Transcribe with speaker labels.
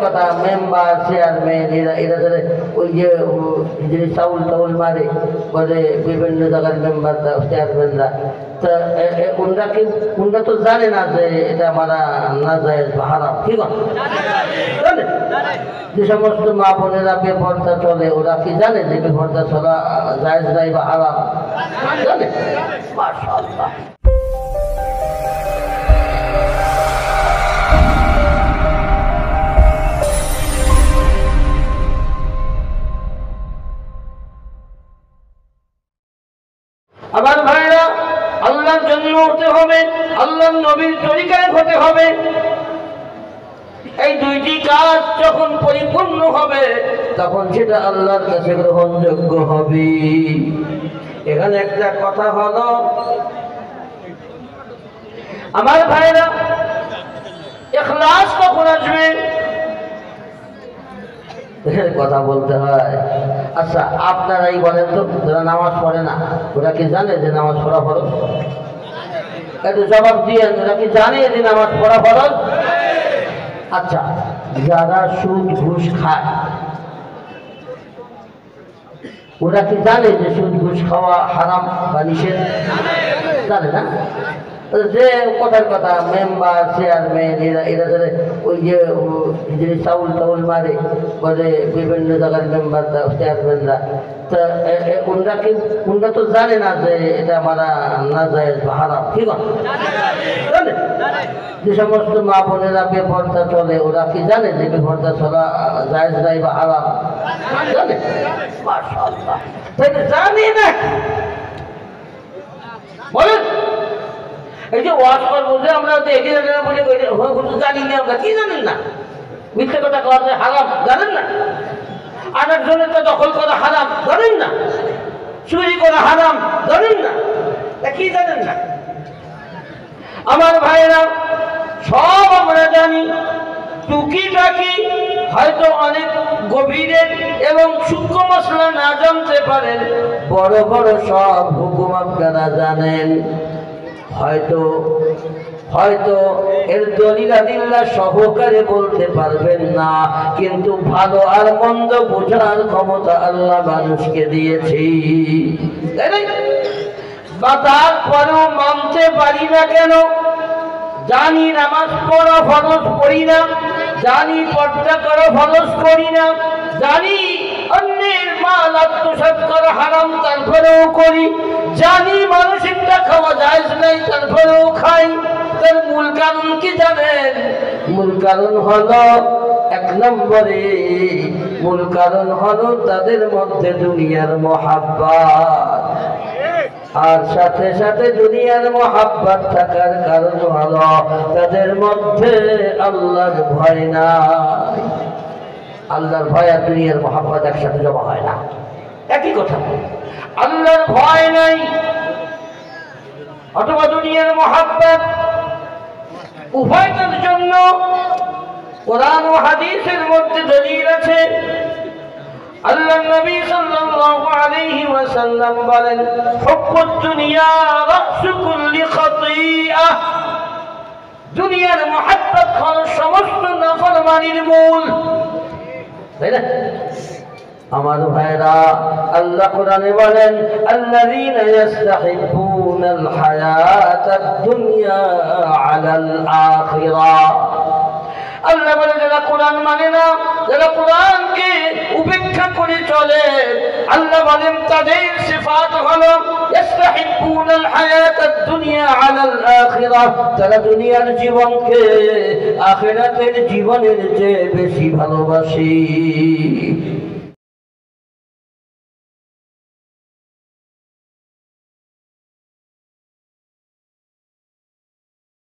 Speaker 1: কথা member chairman এরা ওই যে চাউল টাউল মারে বলে বিভিন্ন জায়গার মেম্বার চেয়ারম্যানরা, তা ওনরা তো জানে না যে এটা মারা না যায় হারাম, ঠিক আছে? জানে যে সমস্ত মা বোনেরা বেপর্দা চলে ওরা কি জানে যে বেপর্দা চলা জায়েজ নাই বা হারাম? জানে। মাশাআল্লাহ। আমার ভাইরা, আল্লাহর জন্য হতে হবে, আল্লাহর নবীর তরিকায় হতে হবে। এই দুইটি কাজ যখন পরিপূর্ণ হবে তখন সেটা আল্লাহর কাছে গ্রহণযোগ্য হবে। এখানে একটা কথা হলো আমার ভাইরা, ইখলাস কখন আসবে? কথা বলতে হয়। আচ্ছা আপনারাই বলেন তো, যারা নামাজ পড়ে না ওরা কি জানে যে নামাজ পড়া ফরজ? একটু জবাব দিয়ে, ওরা কি জানে যে নামাজ পড়া ফরজ? আচ্ছা, যারা সুদ ঘুষ খায় ওরা কি জানে যে সুদ ঘুষ খাওয়া হারাম বা নিষেধ? জানে না। যে কথার কথা মেম্বার চেয়ারম্যান এরা ওই যে চাউল টাউল মারে বলে বিভিন্ন জায়গার মেম্বার চেয়ারম্যানরা, তা ওনরা তো জানে না যে এটা মারা না যায় বা হারাম, ঠিক আছে? জানে। যে সমস্ত মা বোনেরা বেপর্দা চলে ওরা কি জানে যে বেপর্দা চলা জায়েজ নাই বা হারাম? জানে। মাশাআল্লাহ। জানি না বলেন, এই যে ওয়াজ করবো যে আমরা দেখি জানি না, আমরা কি জানেন না? মিথ্যে কথা কওয়া হারাম জানেন না? আরেকজনের তো দখল করা হারাম জানেন না? চুরি করা হারাম জানেন না? কি জানেন না? আমার ভাইরা, সব আমরা জানি, টুকিটাকি হয়তো অনেক গভীরের এবং সূক্ষ্ম মশলা না জানতে পারেন, বড় বড় সব হুকুম আপনারা জানেন। হয়তো এর দলিল আদিল্লাহ সহকারে বলতে পারবেন না, কিন্তু ভালো আর মন্দ বোঝার ক্ষমতা আল্লাহ মানুষকে দিয়েছে। বা তারপরেও মানতে পারি না কেন? জানি নামাজ পড়া ফরজ পড়ি না, জানি পর্দা করা ফরজ করি না, জানি অন্যের মাল আত্মসাৎ করা হারাম তারপরেও করি, জানি মানুষেরটা খাওয়া জায়েজ নাই তারপরেও খাই। তার মূল কারণ কি জানেন? মূল কারণ হলো, এক নম্বরে মূল কারণ হলো তাদের মধ্যে দুনিয়ার মহাব্বত, আর সাথে সাথে দুনিয়ার মহাব্বত থাকার কারণ হলো তাদের মধ্যে আল্লাহর ভয় নাই। আল্লাহর ভয় আর দুনিয়ার মহাব্বত একসাথে জমা হয় না, একই কথা। আল্লাহর ভয় নাই অথবা দুনিয়ার মহাব্বত, উভয়টার জন্য কোরআন ও হাদিসের মধ্যে দলিল আছে। আল্লাহর নবী সাল্লাল্লাহু আলাইহি ওয়াসাল্লাম বলেন, হুব্বুদ দুনিয়া রাসু কুল্লি খাতিআহ। দুনিয়ার মহাব্বত হলো সমস্ত নাফরমানির মূল, তাই না? আমার ভাইরা, আল্লাহ কোরআনে বলেন, আল্লাযীনা ইস্তাহিব্বুনাল হায়াতাদ দুনিয়া আলাল আখিরাহ। আল্লাহ বলে, যারা কোরআন মানে না, যারা কোরআনকে উপেক্ষা করে চলে, আল্লাহ বলেন তাদের সিফাত হলো ইস্তাহিব্বুনাল হায়াতাদ দুনিয়া আলাল আখিরাহ। তারা দুনিয়ার জীবনকে আখিরাতের জীবনের চেয়ে বেশি ভালোবাসে।